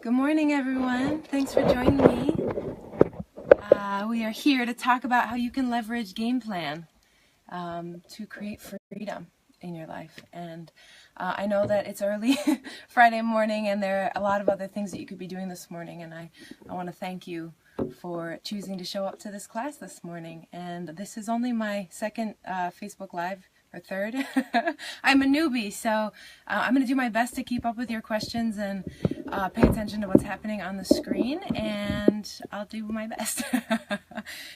Good morning, everyone. Thanks for joining me. We are here to talk about how you can leverage game plan to create freedom in your life. And I know that it's early Friday morning and there are a lot of other things that you could be doing this morning. And I want to thank you for choosing to show up to this class this morning. And this is only my second Facebook Live, or third. I'm a newbie, so I'm going to do my best to keep up with your questions and pay attention to what's happening on the screen, and I'll do my best.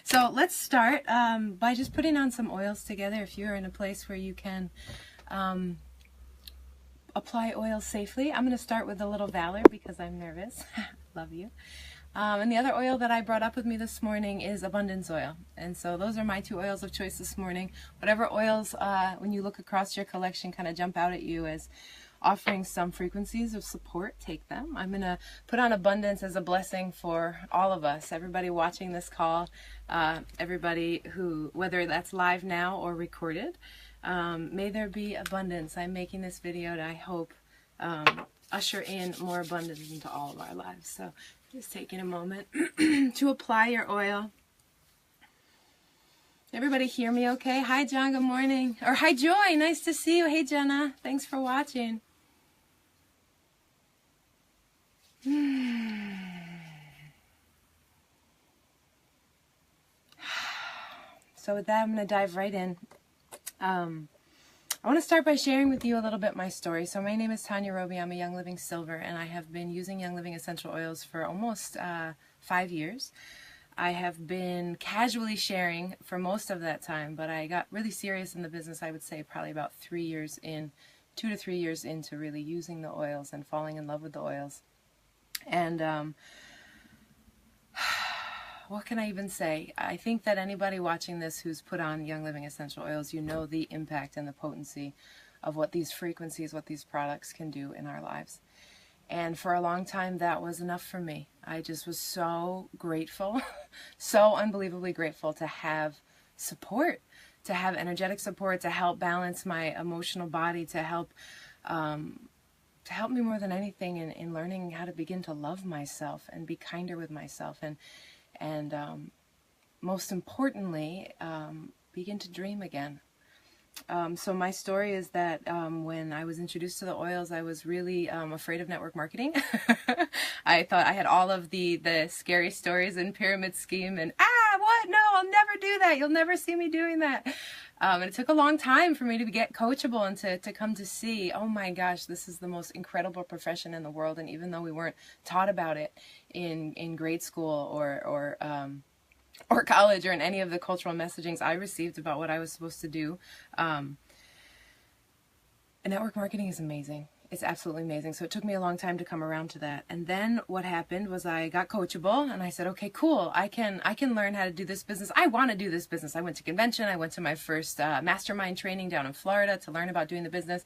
So let's start by just putting on some oils together. If you're in a place where you can apply oils safely, I'm going to start with a little Valor because I'm nervous. Love you. And the other oil that I brought up with me this morning is abundance oil. And so those are my two oils of choice this morning. Whatever oils, when you look across your collection, kind of jump out at you as offering some frequencies of support, take them. I'm going to put on abundance as a blessing for all of us, everybody watching this call, everybody who, whether that's live now or recorded, may there be abundance. I'm making this video to, I hope, usher in more abundance into all of our lives. So just taking a moment to apply your oil. Everybody hear me okay? Hi, John, good morning. Or hi, Joy, nice to see you. Hey, Jenna, thanks for watching. So with that, I'm going to dive right in. I want to start by sharing with you a little bit my story. So my name is Tanya Roby. I'm a Young Living Silver, and I have been using Young Living essential oils for almost 5 years. I have been casually sharing for most of that time, but I got really serious in the business, I would say probably about 3 years in, 2 to 3 years into really using the oils and falling in love with the oils. And what can I even say? I think that anybody watching this who's put on Young Living essential oils, you know the impact and the potency of what these frequencies, what these products can do in our lives. And for a long time, that was enough for me. I just was so grateful, so unbelievably grateful to have support, to have energetic support, to help balance my emotional body, to help me more than anything in learning how to begin to love myself and be kinder with myself. And most importantly, begin to dream again. So my story is that when I was introduced to the oils, I was really afraid of network marketing. I thought I had all of the scary stories and pyramid scheme and, what? No, I'll never do that. You'll never see me doing that. And it took a long time for me to get coachable and to come to see, oh my gosh, this is the most incredible profession in the world. And even though we weren't taught about it in grade school or college or in any of the cultural messagings I received about what I was supposed to do, network marketing is amazing. It's absolutely amazing. So it took me a long time to come around to that. And then what happened was I got coachable and I said, okay, cool. I can learn how to do this business. I want to do this business. I went to convention. I went to my first mastermind training down in Florida to learn about doing the business.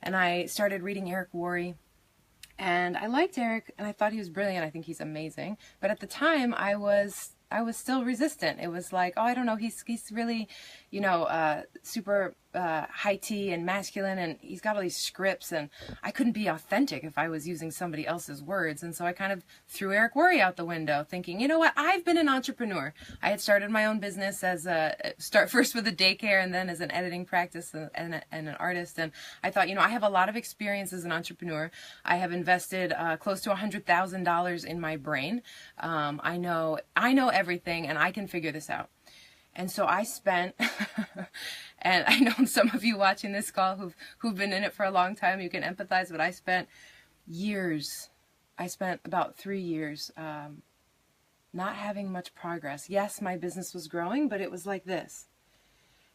And I started reading Eric Worre. And I liked Eric and I thought he was brilliant. I think he's amazing. But at the time I was still resistant. It was like, oh, I don't know, he's really, super high tea and masculine, and he's got all these scripts, and I couldn't be authentic if I was using somebody else's words. And so I kind of threw Eric Worre out the window, thinking, you know what, I've been an entrepreneur. I had started my own business as first with a daycare and then as an editing practice and an artist. And I thought, I have a lot of experience as an entrepreneur. I have invested close to $100,000 in my brain. I know everything, and I can figure this out. And so I spent, and I know some of you watching this call who've been in it for a long time, you can empathize, but I spent about 3 years not having much progress. Yes, my business was growing, but it was like this.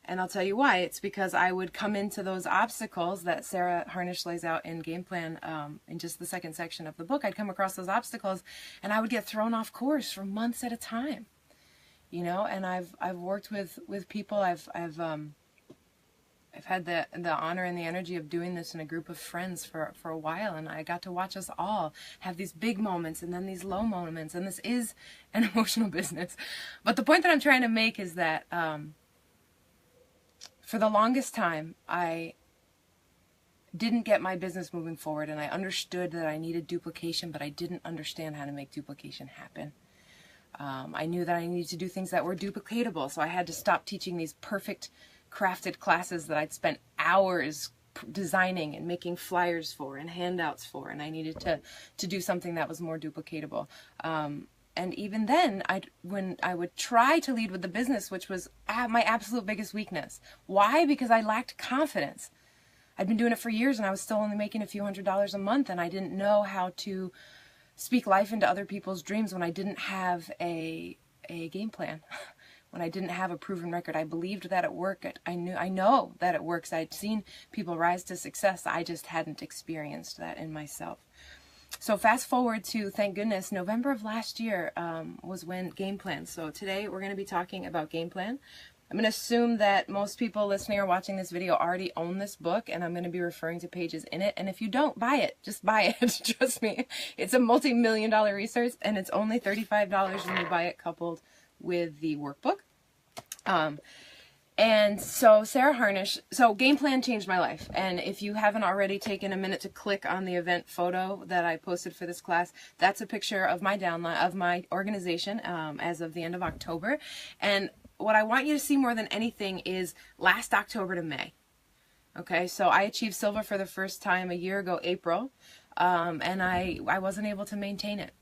And I'll tell you why. It's because I would come into those obstacles that Sarah Harnisch lays out in Game Plan in just the second section of the book. I'd come across those obstacles and I would get thrown off course for months at a time. And I've worked with people. I've had the honor and the energy of doing this in a group of friends for a while, and I got to watch us all have these big moments and then these low moments, and this is an emotional business. But the point that I'm trying to make is that for the longest time, I didn't get my business moving forward, and I understood that I needed duplication, but I didn't understand how to make duplication happen. I knew that I needed to do things that were duplicatable, so I had to stop teaching these perfect crafted classes that I'd spent hours designing and making flyers for and handouts for, and I needed to do something that was more duplicatable. And even then, when I would try to lead with the business, which was my absolute biggest weakness. Why? Because I lacked confidence. I'd been doing it for years and I was still only making a few $100s a month, and I didn't know how to speak life into other people's dreams when I didn't have a game plan. When I didn't have a proven record. I believed that it worked. I know that it works. I'd seen people rise to success. I just hadn't experienced that in myself. So fast forward to, thank goodness, November of last year was when game plan. So today we're going to be talking about game plan. I'm going to assume that most people listening or watching this video already own this book, and I'm going to be referring to pages in it. And if you don't, buy it. Just buy it. Trust me. It's a multi-million-dollar resource, and it's only $35 when you buy it coupled with the workbook. And so Sarah Harnisch, so game plan changed my life. And if you haven't already taken a minute to click on the event photo that I posted for this class, that's a picture of my downline, of my organization, as of the end of October. And what I want you to see more than anything is last October to May. Okay, so I achieved silver for the first time a year ago, April, and I wasn't able to maintain it.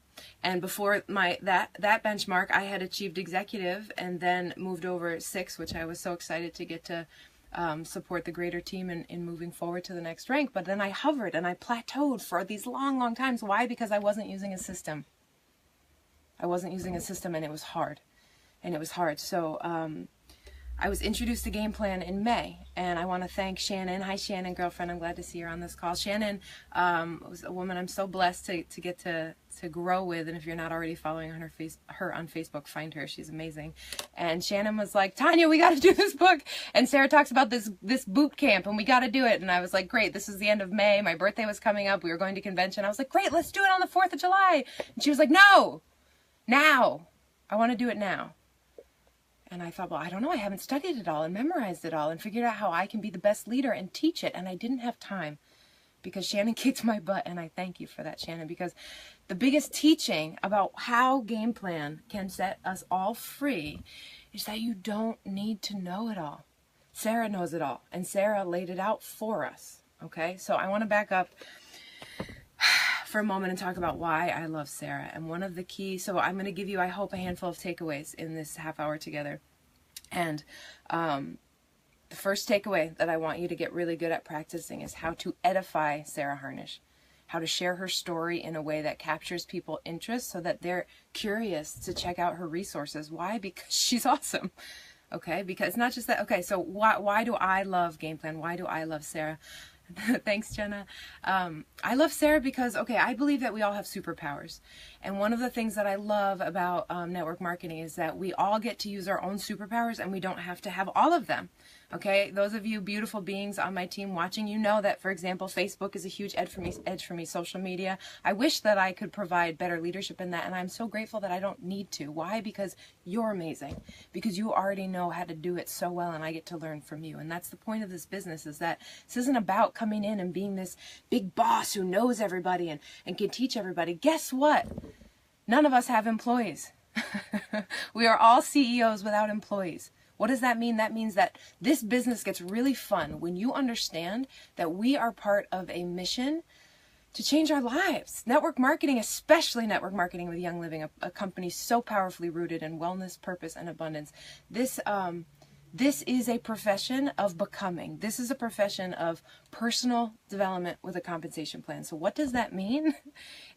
And before that benchmark, I had achieved executive and then moved over 6, which I was so excited to get to support the greater team in moving forward to the next rank. But then I hovered and I plateaued for these long, long times. Why? Because I wasn't using a system. I wasn't using a system, and it was hard. And it was hard. So I was introduced to game plan in May, and I want to thank Shannon. Hi, Shannon, girlfriend. I'm glad to see her on this call. Shannon was a woman I'm so blessed to get to grow with, and if you're not already following her on Facebook, find her. She's amazing. And Shannon was like, Tanya, we got to do this book. And Sarah talks about this boot camp, and we got to do it. And I was like, great. This is the end of May. My birthday was coming up. We were going to convention. I was like, great, let's do it on the 4th of July. And she was like, no, now. I want to do it now. And I thought, well, I don't know. I haven't studied it all and memorized it all and figured out how I can be the best leader and teach it. And I didn't have time because Shannon kicked my butt. And I thank you for that, Shannon, because the biggest teaching about how game plan can set us all free is that you don't need to know it all. Sarah knows it all. And Sarah laid it out for us. Okay, so I want to back up for a moment and talk about why I love Sarah. And one of the key, so I'm going to give you, I hope, a handful of takeaways in this half hour together. And the first takeaway that I want you to get really good at practicing is how to edify Sarah Harnisch, how to share her story in a way that captures people's interest so that they're curious to check out her resources. Why? Because she's awesome. Okay, because it's not just that. Okay, so why do I love game plan? Why do I love Sarah? Thanks, Jenna. I love Sarah because, okay, I believe that we all have superpowers. And one of the things that I love about network marketing is that we all get to use our own superpowers and we don't have to have all of them. Okay, those of you beautiful beings on my team watching, you know that, for example, Facebook is a huge edge for me, social media. I wish that I could provide better leadership in that, and I'm so grateful that I don't need to. Why? Because you're amazing. Because you already know how to do it so well, and I get to learn from you. And that's the point of this business, is that this isn't about coming in and being this big boss who knows everybody and can teach everybody. Guess what? None of us have employees. We are all CEOs without employees. What does that mean? That means that this business gets really fun when you understand that we are part of a mission to change our lives. Network marketing, especially network marketing with Young Living, a company so powerfully rooted in wellness, purpose, and abundance. This is a profession of becoming. This is a profession of personal development with a compensation plan. So what does that mean?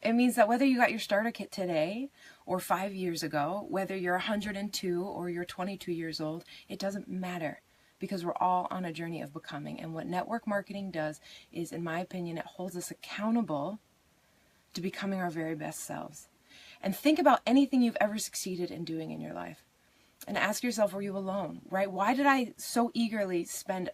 It means that whether you got your starter kit today or 5 years ago, whether you're 102 or you're 22 years old, it doesn't matter, because we're all on a journey of becoming. And what network marketing does is, in my opinion, it holds us accountable to becoming our very best selves. And think about anything you've ever succeeded in doing in your life. And ask yourself, were you alone, right? Why did I so eagerly spend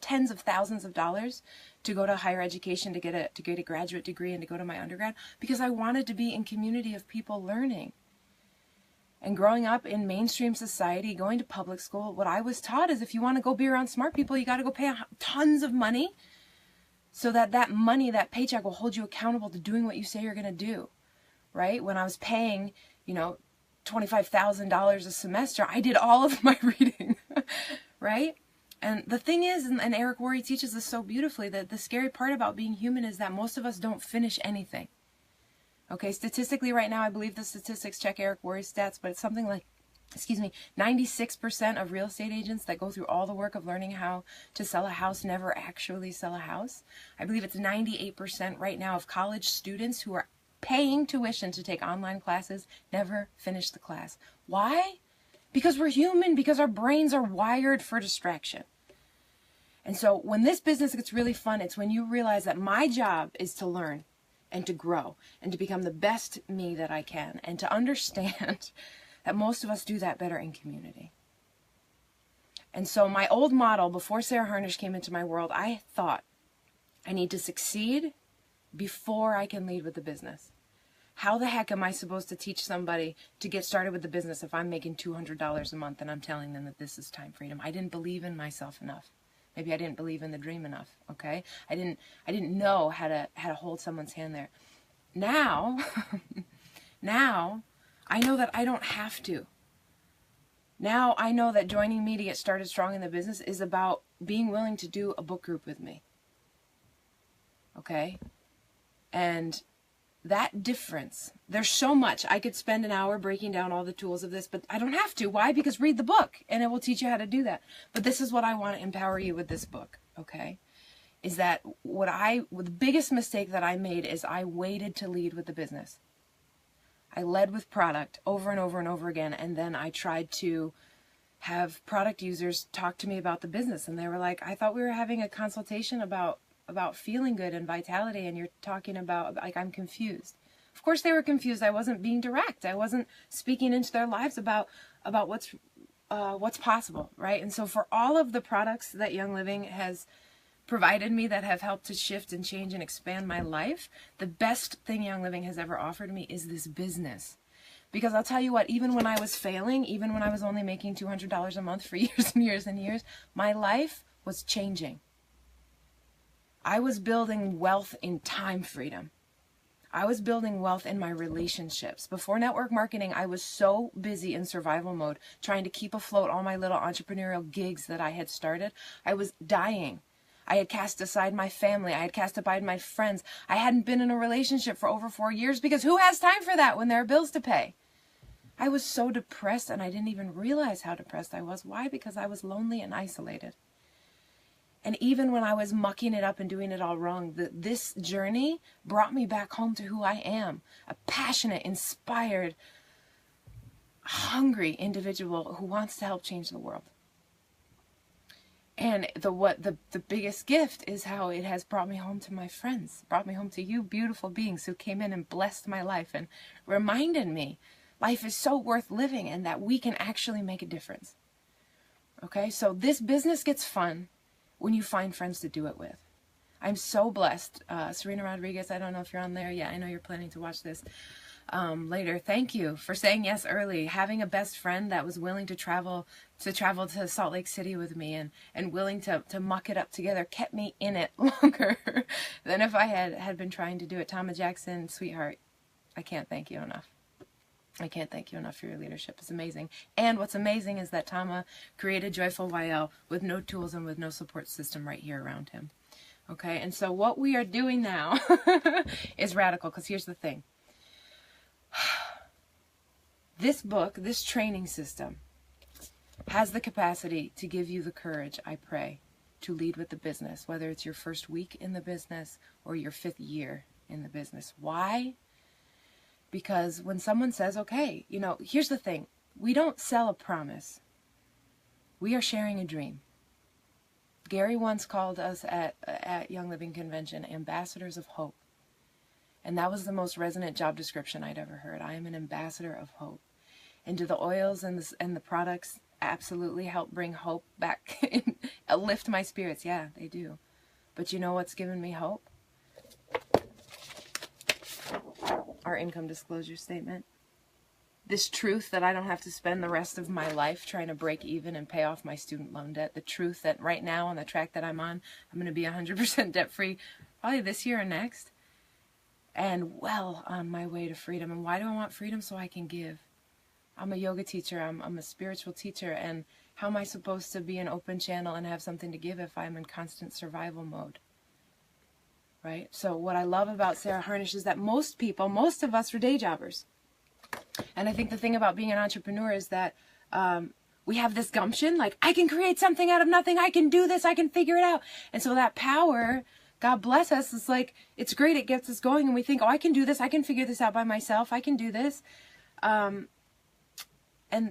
tens of thousands of dollars to go to higher education, to get a graduate degree, and to go to my undergrad? Because I wanted to be in community of people learning. And growing up in mainstream society, going to public school, what I was taught is if you want to go be around smart people, you got to go pay tons of money so that that money, that paycheck will hold you accountable to doing what you say you're going to do, right? When I was paying, you know, $25,000 a semester, I did all of my reading, right? And the thing is, and Eric Worre teaches this so beautifully, that the scary part about being human is that most of us don't finish anything. Okay, statistically right now, I believe the statistics, check Eric Worre's stats, but it's something like, 96% of real estate agents that go through all the work of learning how to sell a house never actually sell a house. I believe it's 98% right now of college students who are paying tuition to take online classes never finish the class. Why? Because we're human, because our brains are wired for distraction. And so when this business gets really fun, it's when you realize that my job is to learn and to grow and to become the best me that I can, and to understand that most of us do that better in community. And so my old model, before Sarah Harnisch came into my world, I thought, I need to succeed before I can lead with the business. How the heck am I supposed to teach somebody to get started with the business if I'm making $200 a month and I'm telling them that this is time freedom? I didn't believe in myself enough. Maybe I didn't believe in the dream enough, okay? I didn't know how to hold someone's hand there. Now, now I know that I don't have to. Now I know that joining me to get started strong in the business is about being willing to do a book group with me. Okay? And that difference, there's so much. I could spend an hour breaking down all the tools of this, but I don't have to. Why? Because read the book and it will teach you how to do that. But this is what I want to empower you with this book, okay? Is that the biggest mistake that I made is I waited to lead with the business. I led with product over and over and over again, and then I tried to have product users talk to me about the business, and they were like, I thought we were having a consultation about feeling good and vitality, and you're talking about, like, I'm confused. Of course they were confused. I wasn't being direct. I wasn't speaking into their lives about what's possible, right? And so for all of the products that Young Living has provided me that have helped to shift and change and expand my life, the best thing Young Living has ever offered me is this business. Because I'll tell you what, even when I was failing, even when I was only making $200 a month for years and years and years, my life was changing. I was building wealth in time freedom. I was building wealth in my relationships. Before network marketing, I was so busy in survival mode, trying to keep afloat all my little entrepreneurial gigs that I had started. I was dying. I had cast aside my family. I had cast aside my friends. I hadn't been in a relationship for over 4 years, because who has time for that when there are bills to pay? I was so depressed, and I didn't even realize how depressed I was. Why? Because I was lonely and isolated. And even when I was mucking it up and doing it all wrong, this journey brought me back home to who I am, a passionate, inspired, hungry individual who wants to help change the world. And the biggest gift is how it has brought me home to my friends, brought me home to you beautiful beings who came in and blessed my life and reminded me life is so worth living and that we can actually make a difference. Okay, so this business gets fun when you find friends to do it with. I'm so blessed. Serena Rodriguez, I don't know if you're on there. Yeah, I know you're planning to watch this later. Thank you for saying yes early. Having a best friend that was willing to travel to Salt Lake City with me and willing to muck it up together kept me in it longer than if I had been trying to do it. Tama Jackson, sweetheart, I can't thank you enough. I can't thank you enough for your leadership. It's amazing. And what's amazing is that Tama created Joyful YL with no tools and with no support system right here around him. Okay, and so what we are doing now is radical, because here's the thing. This book, this training system, has the capacity to give you the courage, I pray, to lead with the business, whether it's your first week in the business or your 5th year in the business. Why? Because when someone says, okay, you know, here's the thing. We don't sell a promise. We are sharing a dream. Gary once called us at Young Living Convention ambassadors of hope. And that was the most resonant job description I'd ever heard. I am an ambassador of hope. And do the oils and the products absolutely help bring hope back and lift my spirits? Yeah, they do. But you know what's given me hope? Our income disclosure statement. this truth that I don't have to spend the rest of my life trying to break even and pay off my student loan debt. The truth that right now on the track that I'm on, I'm going to be 100% debt free probably this year or next. And well on my way to freedom. And why do I want freedom? So I can give. I'm a yoga teacher. I'm a spiritual teacher. And how am I supposed to be an open channel and have something to give if I'm in constant survival mode? Right? So what I love about Sarah Harnisch is that most of us are day jobbers. And I think the thing about being an entrepreneur is that we have this gumption, like, I can create something out of nothing. I can do this. I can figure it out. And so that power, God bless us, it's like, it's great. It gets us going. And we think, oh, I can do this. I can figure this out by myself. I can do this. And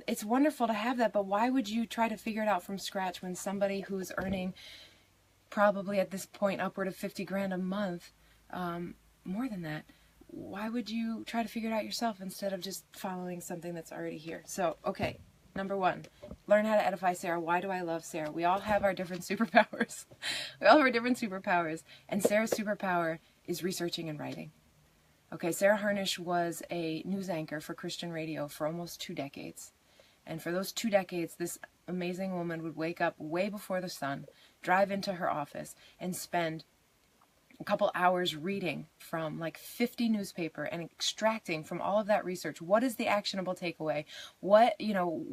it's wonderful to have that. But why would you try to figure it out from scratch when somebody who's earning probably at this point upward of 50 grand a month, more than that, why would you try to figure it out yourself instead of just following something that's already here? So, okay, number one, learn how to edify Sarah. Why do I love Sarah? We all have our different superpowers. We all have our different superpowers. And Sarah's superpower is researching and writing. Okay, Sarah Harnisch was a news anchor for Christian radio for almost 2 decades. And for those 2 decades, this amazing woman would wake up way before the sun, drive into her office, and spend a couple hours reading from like 50 newspaper and extracting from all of that research, what is the actionable takeaway? What,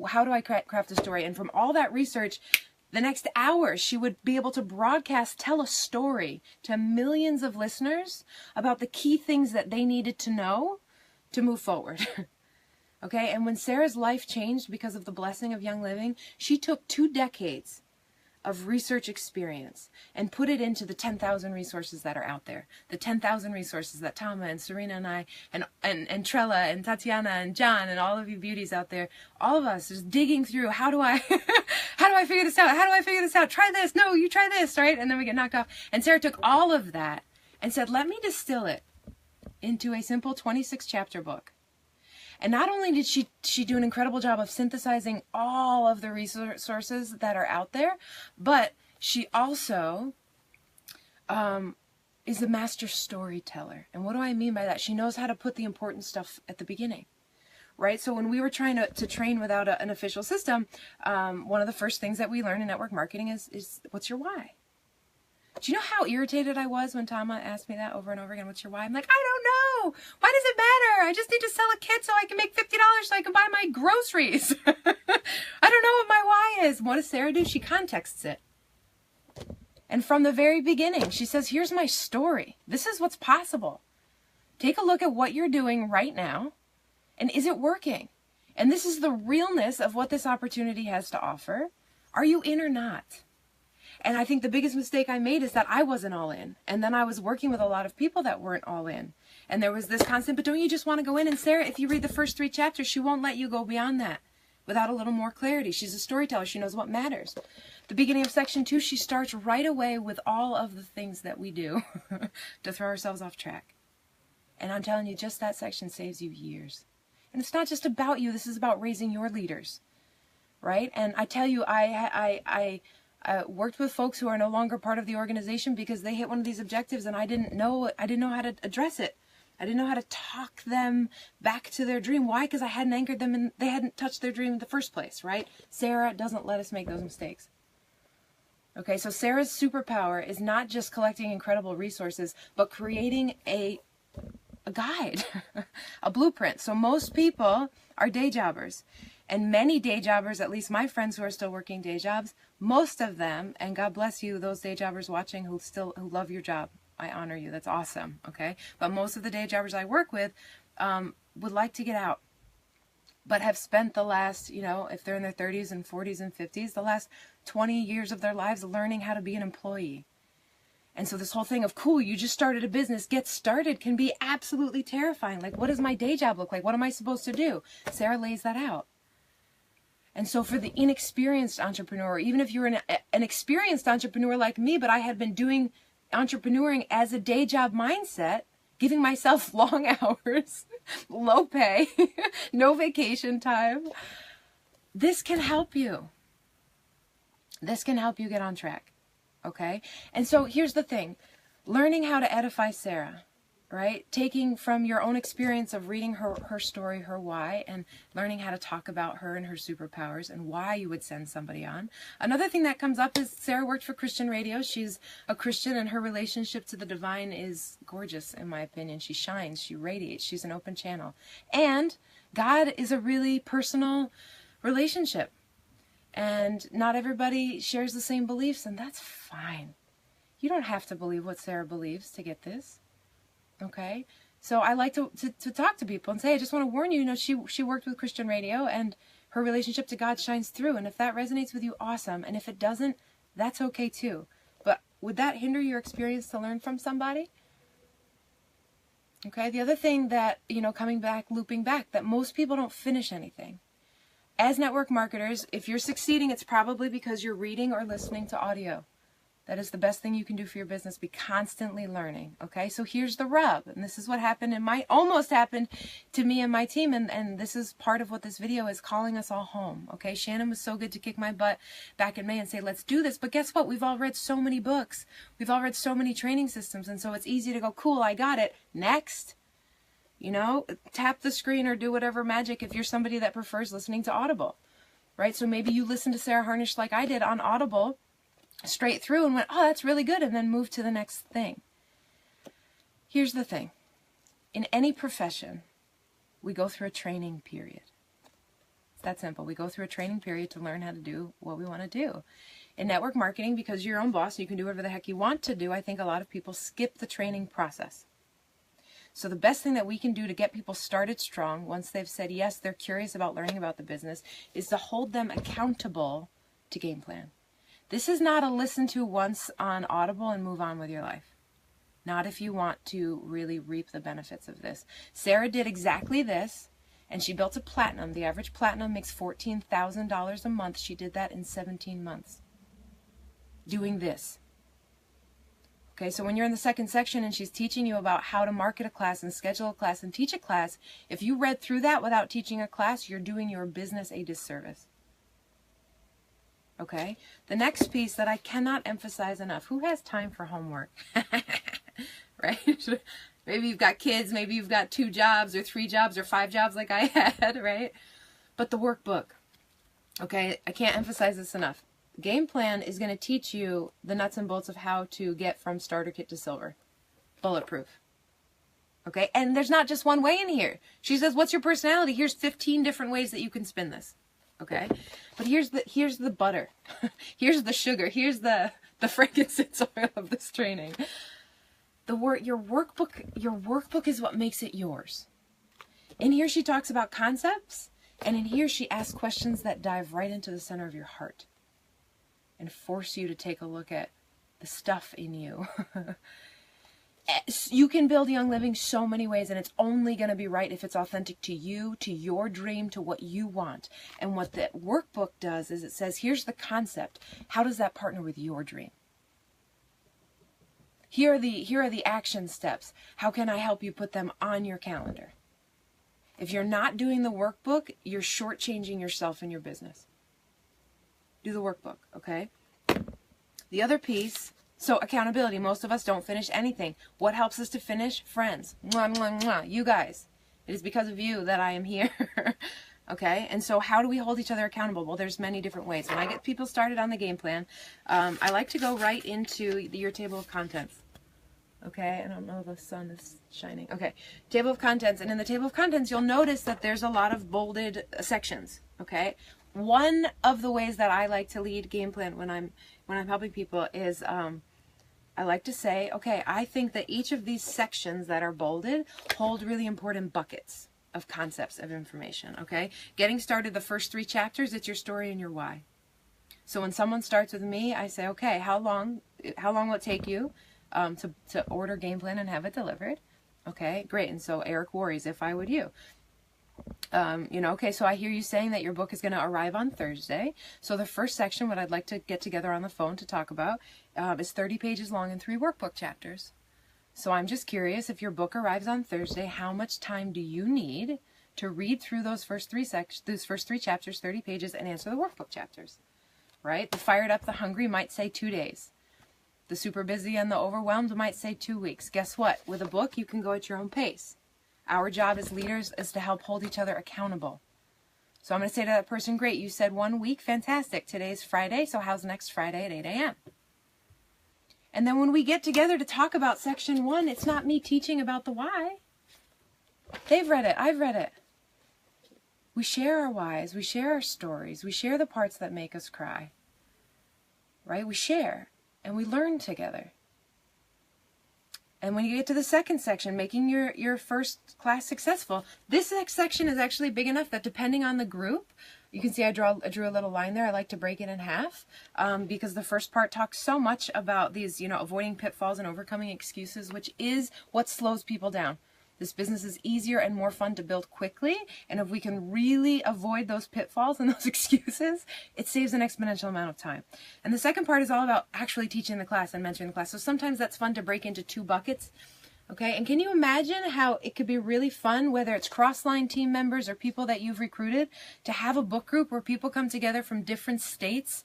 how do I craft a story? And from all that research, the next hour, she would be able to tell a story to millions of listeners about the key things that they needed to know to move forward. Okay, and when Sarah's life changed because of the blessing of Young Living, she took 2 decades of research experience and put it into the 10,000 resources that are out there. The 10,000 resources that Tama and Serena and I and Trella and Tatiana and John and all of you beauties out there, all of us just digging through, how do I figure this out? How do I figure this out? Try this. No, you try this, right? And then we get knocked off. And Sarah took all of that and said, let me distill it into a simple 26-chapter book. And not only did she do an incredible job of synthesizing all of the resources that are out there, but she also is a master storyteller. And what do I mean by that? She knows how to put the important stuff at the beginning, right? So when we were trying to train without an official system, one of the first things that we learn in network marketing is what's your why? Do you know how irritated I was when Tama asked me that over and over again? What's your why? I'm like, I don't know. Why does it matter? I just need to sell a kit so I can make $50 so I can buy my groceries. I don't know what my why is. What does Sarah do? She contexts it. And from the very beginning, she says, here's my story. This is what's possible. Take a look at what you're doing right now. And is it working? And this is the realness of what this opportunity has to offer. Are you in or not? And I think the biggest mistake I made is that I wasn't all in. And then I was working with a lot of people that weren't all in. And there was this constant, but don't you just want to go in? And Sarah, if you read the first 3 chapters, she won't let you go beyond that without a little more clarity. She's a storyteller. She knows what matters. The beginning of section 2, she starts right away with all of the things that we do to throw ourselves off track. And I'm telling you, just that section saves you years. And it's not just about you. This is about raising your leaders, right? And I tell you, I worked with folks who are no longer part of the organization because they hit one of these objectives and I didn't know how to address it. I didn't know how to talk them back to their dream. Why? Because I hadn't anchored them and they hadn't touched their dream in the first place, right? Sarah doesn't let us make those mistakes. Okay, so Sarah's superpower is not just collecting incredible resources, but creating a guide, a blueprint. So most people are day jobbers. And many day jobbers, at least my friends who are still working day jobs, most of them, and God bless you, those day jobbers watching who love your job. I honor you. That's awesome. Okay. But most of the day jobbers I work with would like to get out, but have spent the last, if they're in their 30s and 40s and 50s, the last 20 years of their lives learning how to be an employee. And so this whole thing of, cool, you just started a business, get started, can be absolutely terrifying. Like, what does my day job look like? What am I supposed to do? Sarah lays that out. And so for the inexperienced entrepreneur, even if you're an experienced entrepreneur like me, but I had been doing entrepreneuring as a day job mindset, giving myself long hours, low pay, no vacation time, this can help you. This can help you get on track. Okay? And so here's the thing. Learning how to edify Sarah right? Taking from your own experience of reading her story, her why, and learning how to talk about her and her superpowers and why you would send somebody on. Another thing that comes up is Sarah worked for Christian radio. She's a Christian, and her relationship to the divine is gorgeous, in my opinion. She shines, she radiates, she's an open channel. And God is a really personal relationship. And not everybody shares the same beliefs, and that's fine. You don't have to believe what Sarah believes to get this. Okay, so I like to talk to people and say, I just want to warn you, you know, she worked with Christian radio, and her relationship to God shines through. And if that resonates with you, awesome. And if it doesn't, that's okay too. But would that hinder your experience to learn from somebody? Okay, the other thing that, you know, coming back, looping back, that most people don't finish anything. As network marketers, if you're succeeding, it's probably because you're reading or listening to audio. That is the best thing you can do for your business. Be constantly learning. Okay, so here's the rub. And this is what happened almost happened to me and my team. And this is part of what this video is, calling us all home. Okay, Shannon was so good to kick my butt back in May and say, let's do this. But guess what? We've all read so many books. We've all read so many training systems. And so it's easy to go, cool, I got it. Next. You know, tap the screen or do whatever magic if you're somebody that prefers listening to Audible. Right? So maybe you listen to Sarah Harnisch like I did on Audible straight through and went, oh, that's really good, and then move to the next thing. Here's the thing. In any profession, we go through a training period. It's that simple. We go through a training period to learn how to do what we want to do. In network marketing, because you're your own boss and you can do whatever the heck you want to do, I think a lot of people skip the training process. So the best thing that we can do to get people started strong, once they've said yes, they're curious about learning about the business, is to hold them accountable to game plan. This is not a listen to once on Audible and move on with your life. Not if you want to really reap the benefits of this. Sarah did exactly this, and she built a platinum. The average platinum makes $14,000 a month. She did that in 17 months. Doing this. Okay, so when you're in the second section and she's teaching you about how to market a class and schedule a class and teach a class, if you read through that without teaching a class, you're doing your business a disservice. Okay, the next piece that I cannot emphasize enough, who has time for homework? Right? Maybe you've got kids, maybe you've got 2 jobs or 3 jobs or 5 jobs like I had, right? But the workbook, okay, I can't emphasize this enough. Game plan is going to teach you the nuts and bolts of how to get from starter kit to silver. Bulletproof. Okay, and there's not just one way in here. She says, what's your personality? Here's 15 different ways that you can spin this. Okay, but here's the butter, here's the sugar, here's the frankincense oil of this training. Your workbook is what makes it yours. In here she talks about concepts, and in here she asks questions that dive right into the center of your heart and force you to take a look at the stuff in you. You can build Young Living so many ways, and it's only going to be right if it's authentic to you, to your dream, to what you want. And what the workbook does is it says, here's the concept. How does that partner with your dream? Here are the action steps. How can I help you put them on your calendar? If you're not doing the workbook, you're shortchanging yourself and your business. Do the workbook, okay? The other piece... So accountability, most of us don't finish anything. What helps us to finish? Friends. Mwah, mwah, mwah. You guys. It is because of you that I am here. Okay? And so how do we hold each other accountable? Well, there's many different ways. When I get people started on the game plan, I like to go right into your table of contents. Okay? I don't know, the sun is shining. Okay. Table of contents. And in the table of contents, you'll notice that there's a lot of bolded sections. Okay? One of the ways that I like to lead game plan when I'm helping people is I like to say, okay, I think that each of these sections that are bolded hold really important buckets of concepts of information, okay? Getting started, the first 3 chapters, it's your story and your why. So when someone starts with me, I say, okay, how long will it take you to order game plan and have it delivered? Okay, great. And so Eric worries, if I would you. You know, okay, so I hear you saying that your book is going to arrive on Thursday. So the first section, what I'd like to get together on the phone to talk about, is 30 pages long and 3 workbook chapters. So I'm just curious, if your book arrives on Thursday, how much time do you need to read through those first 3 chapters, 30 pages, and answer the workbook chapters? Right? The fired up, the hungry might say 2 days. The super busy and the overwhelmed might say 2 weeks. Guess what? With a book, you can go at your own pace. Our job as leaders is to help hold each other accountable. So I'm going to say to that person, great, you said 1 week, fantastic. Today's Friday, so how's next Friday at 8 a.m.? And then when we get together to talk about section 1, it's not me teaching about the why. They've read it, I've read it. We share our whys, we share our stories, we share the parts that make us cry. Right? We share and we learn together. And when you get to the second section, making your first class successful, this next section is actually big enough that depending on the group, you can see I drew a little line there. I like to break it in half because the first part talks so much about these, avoiding pitfalls and overcoming excuses, which is what slows people down. This business is easier and more fun to build quickly, and if we can really avoid those pitfalls and those excuses, it saves an exponential amount of time. And the second part is all about actually teaching the class and mentoring the class. So sometimes that's fun to break into 2 buckets. Okay, and can you imagine how it could be really fun, whether it's cross-line team members or people that you've recruited, to have a book group where people come together from different states,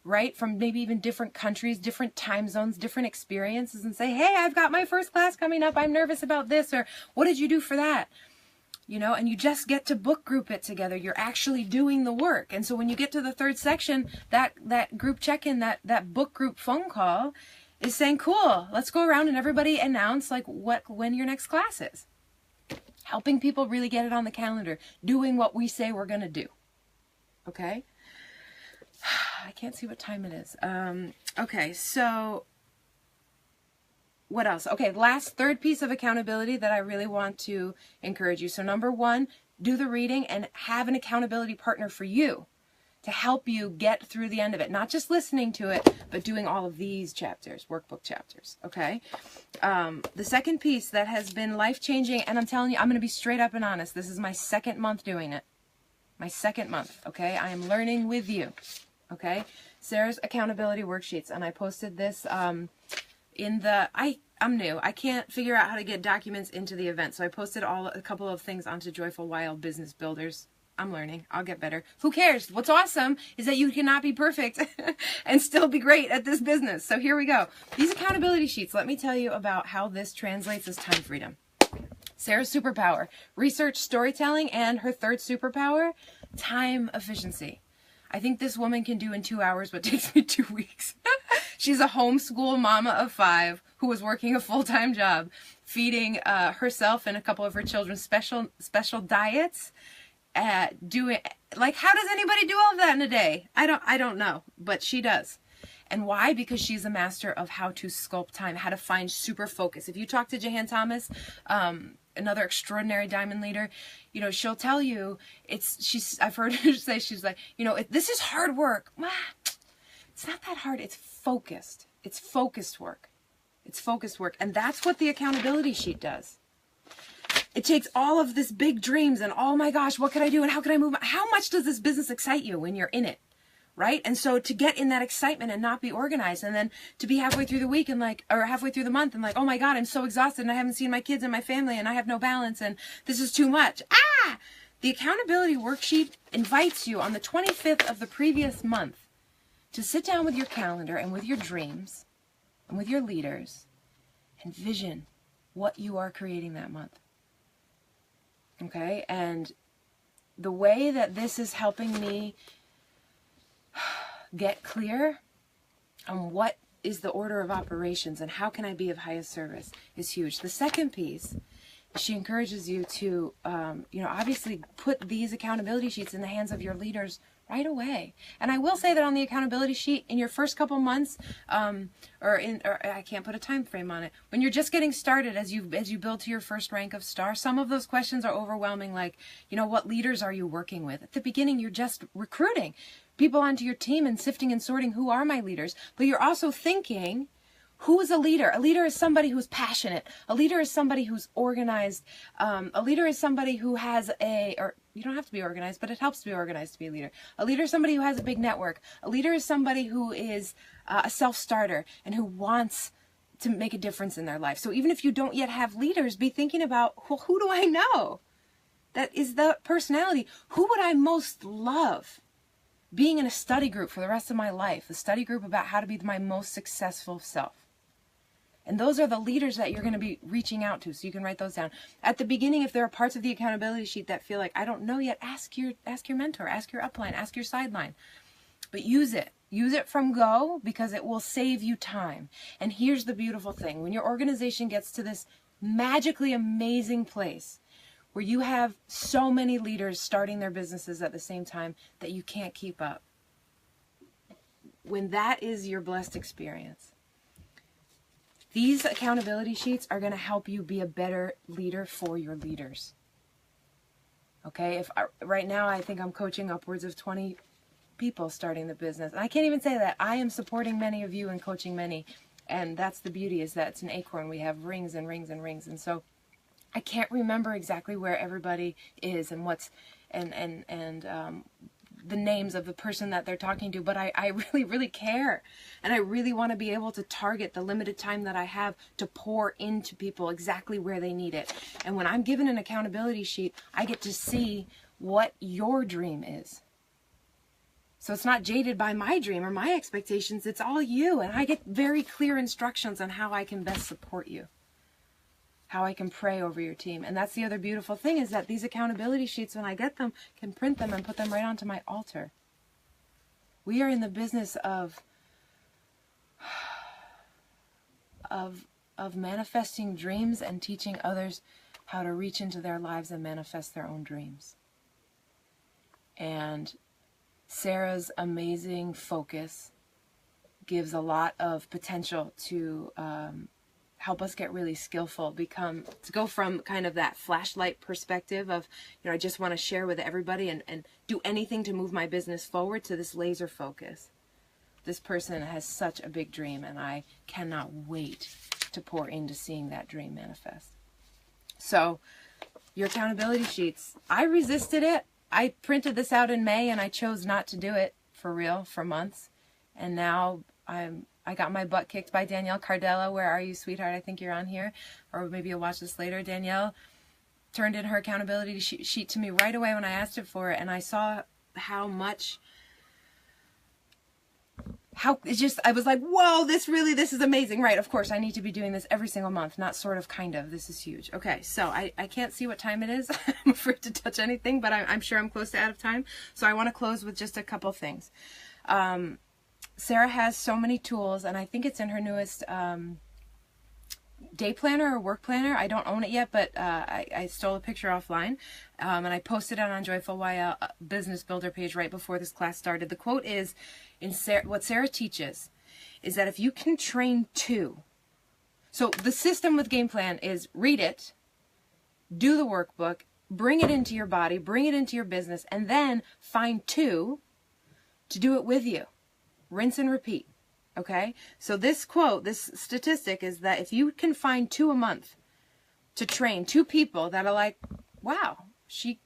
right? From maybe even different countries, different time zones, different experiences, and say, hey, I've got my first class coming up. I'm nervous about this, or what did you do for that? And you just get to book group it together. You're actually doing the work. And so when you get to the third section, that group check-in, that book group phone call is saying, cool, let's go around and everybody announce when your next class is. Helping people really get it on the calendar, doing what we say we're going to do. Okay? I can't see what time it is. Okay, so what else? Okay, third piece of accountability that I really want to encourage you. So number 1, do the reading and have an accountability partner for you to help you get through the end of it. Not just listening to it, but doing all of these chapters, workbook chapters, okay? The second piece that has been life-changing, and I'm telling you, I'm going to be straight up and honest. This is my 2nd month doing it. My 2nd month, okay? I am learning with you, okay? Sarah's accountability worksheets, and I posted this I'm new. I can't figure out how to get documents into the event, so I posted a couple of things onto Joyful Wild Business Builders. I'm learning. I'll get better. Who cares? What's awesome is that you cannot be perfect and still be great at this business. So here we go. These accountability sheets, let me tell you about how this translates as time freedom. Sarah's superpower, research, storytelling, and her third superpower, time efficiency. I think this woman can do in 2 hours what takes me 2 weeks. She's a homeschool mama of 5 who was working a full-time job, feeding herself and a couple of her children special diets. How does anybody do all of that in a day? I don't know, but she does. And why? Because she's a master of how to sculpt time, how to find super focus. If you talk to Jahan Thomas, another extraordinary diamond leader, she'll tell you I've heard her say, she's like, this is hard work. It's not that hard. It's focused. It's focused work. It's focused work. And that's what the accountability sheet does. It takes all of this big dreams and, oh my gosh, what could I do and how can I move? How much does this business excite you when you're in it? Right? And so to get in that excitement and not be organized, and then to be halfway through the week and or halfway through the month and oh my God, I'm so exhausted and I haven't seen my kids and my family and I have no balance and this is too much. The accountability worksheet invites you on the 25th of the previous month to sit down with your calendar and with your dreams and with your leaders and vision what you are creating that month. Okay? And the way that this is helping me get clear on what is the order of operations and how can I be of highest service is huge. The second piece, she encourages you to, obviously put these accountability sheets in the hands of your leaders right away. And I will say that on the accountability sheet, in your first couple months, or I can't put a time frame on it, when you're just getting started, as you build to your first rank of star, some of those questions are overwhelming, like, what leaders are you working with? At the beginning, you're just recruiting people onto your team and sifting and sorting who are my leaders, but you're also thinking, who is a leader? A leader is somebody who's passionate. A leader is somebody who's organized. A leader is somebody who has you don't have to be organized, but it helps to be organized to be a leader. A leader is somebody who has a big network. A leader is somebody who is a self-starter and who wants to make a difference in their life. So even if you don't yet have leaders, be thinking about, well, who do I know that is the personality? Who would I most love being in a study group for the rest of my life? A study group about how to be my most successful self. And those are the leaders that you're going to be reaching out to. So you can write those down. At the beginning, if there are parts of the accountability sheet that feel like, I don't know yet, ask your mentor, ask your upline, ask your sideline. But use it. Use it from go, because it will save you time. And here's the beautiful thing. When your organization gets to this magically amazing place where you have so many leaders starting their businesses at the same time that you can't keep up, when that is your blessed experience, these accountability sheets are going to help you be a better leader for your leaders. Okay? Right now, I think I'm coaching upwards of 20 people starting the business. And I can't even say that. I am supporting many of you and coaching many. And that's the beauty, is that it's an acorn. We have rings and rings and rings. And so I can't remember exactly where everybody is and what's, and the names of the person that they're talking to, but I really, really care. And I really want to be able to target the limited time that I have to pour into people exactly where they need it. And when I'm given an accountability sheet, I get to see what your dream is. So it's not jaded by my dream or my expectations. It's all you. And I get very clear instructions on how I can best support you, how I can pray over your team. And that's the other beautiful thing, is that these accountability sheets, when I get them, can print them and put them right onto my altar. We are in the business of manifesting dreams and teaching others how to reach into their lives and manifest their own dreams. And Sarah's amazing focus gives a lot of potential to help us get really skillful, to go from kind of that flashlight perspective of, I just want to share with everybody and do anything to move my business forward, to this laser focus. This person has such a big dream, and I cannot wait to pour into seeing that dream manifest. So your accountability sheets, I resisted it. I printed this out in May, and I chose not to do it for real for months. And now I got my butt kicked by Danielle Cardella. Where are you, sweetheart? I think you're on here. Or maybe you'll watch this later. Danielle turned in her accountability sheet to me right away when I asked it for it. And I saw I was like, whoa, this is amazing. Right, of course, I need to be doing this every single month, not sort of, kind of. This is huge. Okay, so I can't see what time it is. I'm afraid to touch anything, but I'm sure I'm close to out of time. So I want to close with just a couple things. Sarah has so many tools, and I think it's in her newest day planner or work planner. I don't own it yet, but I stole a picture offline, and I posted it on Joyful YL Business Builder page right before this class started. The quote is, what Sarah teaches is that if you can train two, so the system with game plan is read it, do the workbook, bring it into your body, bring it into your business, and then find two to do it with you. Rinse and repeat. Okay? So this quote, this statistic is that if you can find 2 a month to train 2 people that are like, wow, she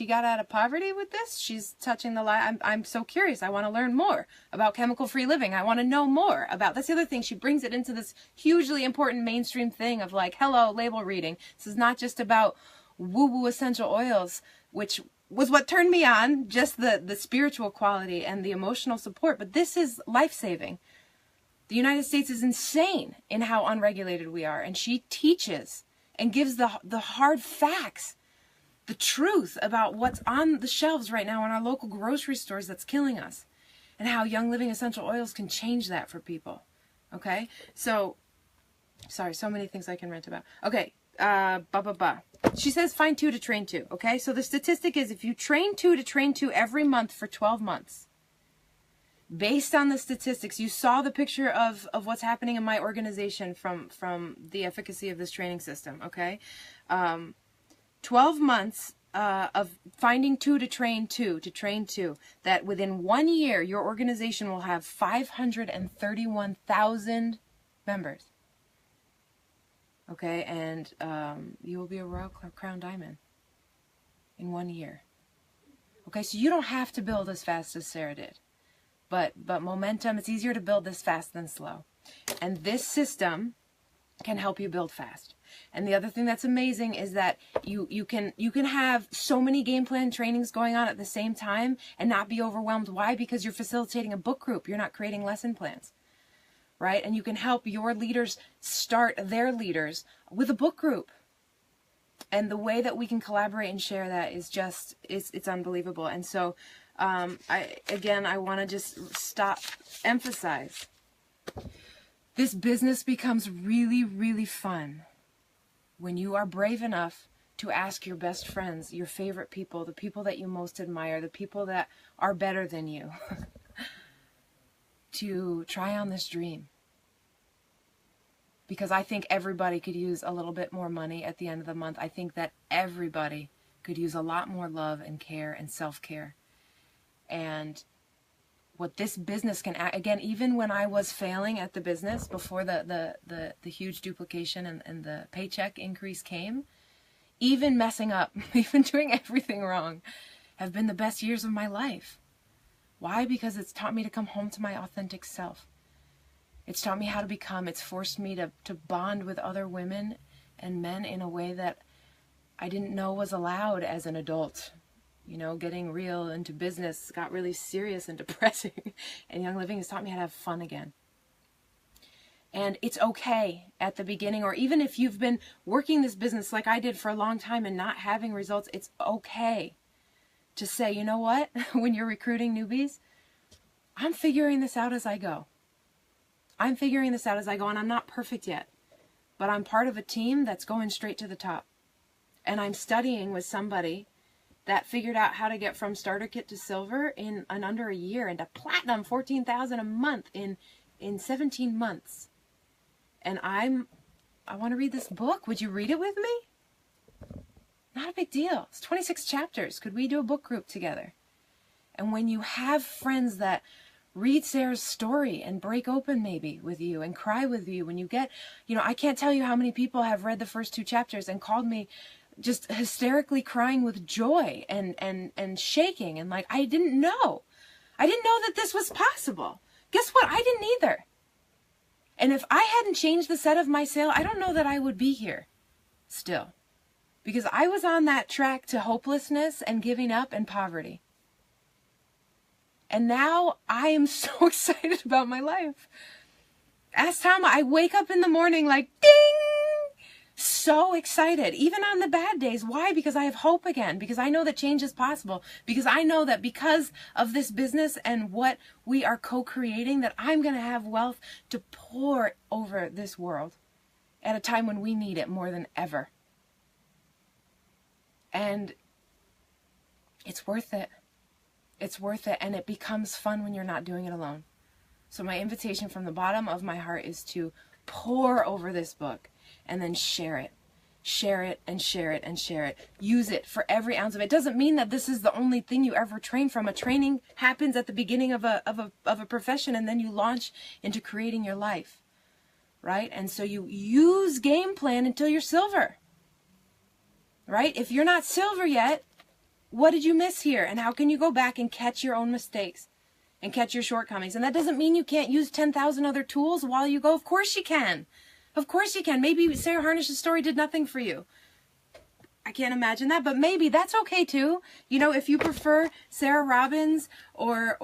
got out of poverty with this. She's touching the line. I'm so curious. I want to learn more about chemical-free living. I want to know more about, that's the other thing. She brings it into this hugely important mainstream thing of like, hello, label reading. This is not just about woo-woo essential oils, which was what turned me on, just the spiritual quality and the emotional support. But this is life-saving. The United States is insane in how unregulated we are. And she teaches and gives the hard facts, the truth about what's on the shelves right now in our local grocery stores that's killing us, and how Young Living essential oils can change that for people. Okay? So, sorry, so many things I can rant about. Okay, She says find 2 to train 2. Okay? So the statistic is if you train 2 to train 2 every month for 12 months, based on the statistics, you saw the picture of what's happening in my organization from the efficacy of this training system, okay? 12 months of finding 2 to train 2, that within 1 year, your organization will have 531,000 members, okay? And you will be a Royal Crown Diamond in 1 year. Okay, so you don't have to build as fast as Sarah did. But momentum, it's easier to build this fast than slow. And this system can help you build fast. And the other thing that's amazing is that you can have so many game plan trainings going on at the same time and not be overwhelmed. Why? Because you're facilitating a book group. You're not creating lesson plans. right? And you can help your leaders start their leaders with a book group. And the way that we can collaborate and share that is just, it's unbelievable. And so, I want to just emphasize, this business becomes really, really fun when you are brave enough to ask your best friends, your favorite people, the people that you most admire, the people that are better than you, to try on this dream. Because I think everybody could use a little bit more money at the end of the month. I think that everybody could use a lot more love and care and self-care. And what this business can, again, even when I was failing at the business before the huge duplication and the paycheck increase came, even messing up, even doing everything wrong, have been the best years of my life. Why? Because it's taught me to come home to my authentic self. It's taught me how to become. It's forced me to bond with other women and men in a way that I didn't know was allowed as an adult. You know, getting real into business got really serious and depressing. And Young Living has taught me how to have fun again. And it's okay at the beginning, or even if you've been working this business like I did for a long time and not having results, it's okay to say, you know what, when you're recruiting newbies, I'm figuring this out as I go. I'm figuring this out as I go, and I'm not perfect yet, but I'm part of a team that's going straight to the top. And I'm studying with somebody that figured out how to get from starter kit to silver in under a year, and to platinum, $14,000 a month in 17 months. And I want to read this book. Would you read it with me? Not a big deal. It's 26 chapters. Could we do a book group together? And when you have friends that read Sarah's story and break open maybe with you and cry with you, when you get, I can't tell you how many people have read the first 2 chapters and called me just hysterically crying with joy and shaking, and like, I didn't know that this was possible. Guess what? I didn't either. And if I hadn't changed the set of my sail, I don't know that I would be here still, because I was on that track to hopelessness and giving up and poverty. And now I am so excited about my life. Ask Tom, I wake up in the morning like, ding! So excited, even on the bad days. Why? Because I have hope again. Because I know that change is possible. Because I know that because of this business and what we are co-creating, that I'm going to have wealth to pour over this world at a time when we need it more than ever. And it's worth it. It's worth it, and it becomes fun when you're not doing it alone. So my invitation from the bottom of my heart is to pour over this book and then share it. Share it and share it and share it. Use it for every ounce of it. It doesn't mean that this is the only thing you ever train from. A training happens at the beginning of a profession, and then you launch into creating your life, right? And so you use game plan until you're silver, right? If you're not silver yet, what did you miss here? And how can you go back and catch your own mistakes and catch your shortcomings? And that doesn't mean you can't use 10,000 other tools while you go. Of course you can. Of course you can. Maybe Sarah Harnisch's story did nothing for you. I can't imagine that, but maybe that's okay too. If you prefer Sarah Robbins or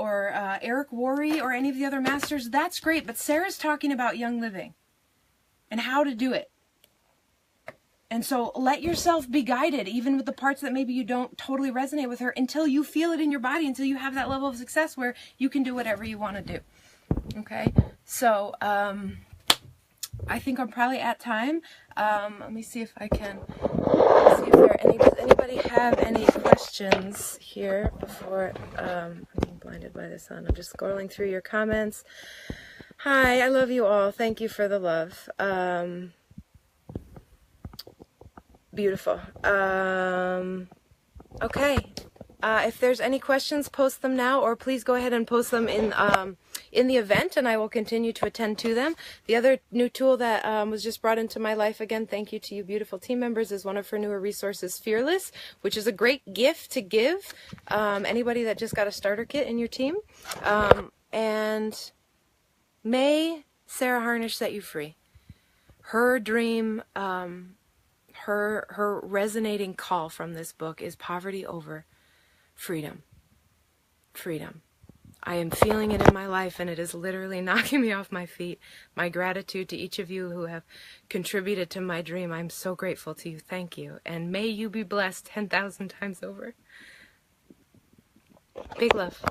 Eric Worre or any of the other masters, that's great. But Sarah's talking about Young Living and how to do it. And so let yourself be guided, even with the parts that maybe you don't totally resonate with her, until you feel it in your body, until you have that level of success where you can do whatever you want to do. Okay? So, I think I'm probably at time. Let me see if I can see if there are any. Does anybody have any questions here before I'm being blinded by the sun? I'm just scrolling through your comments. Hi, I love you all. Thank you for the love. Beautiful. Okay. If there's any questions, post them now, or please go ahead and post them in the event, and I will continue to attend to them. The other new tool that was just brought into my life, again, thank you to you beautiful team members, is one of her newer resources, Fearless, which is a great gift to give anybody that just got a starter kit in your team. And may Sarah Harnisch set you free. Her dream, her resonating call from this book is poverty over freedom. Freedom. I am feeling it in my life, and it is literally knocking me off my feet. My gratitude to each of you who have contributed to my dream. I'm so grateful to you. Thank you. And may you be blessed 10,000 times over. Big love.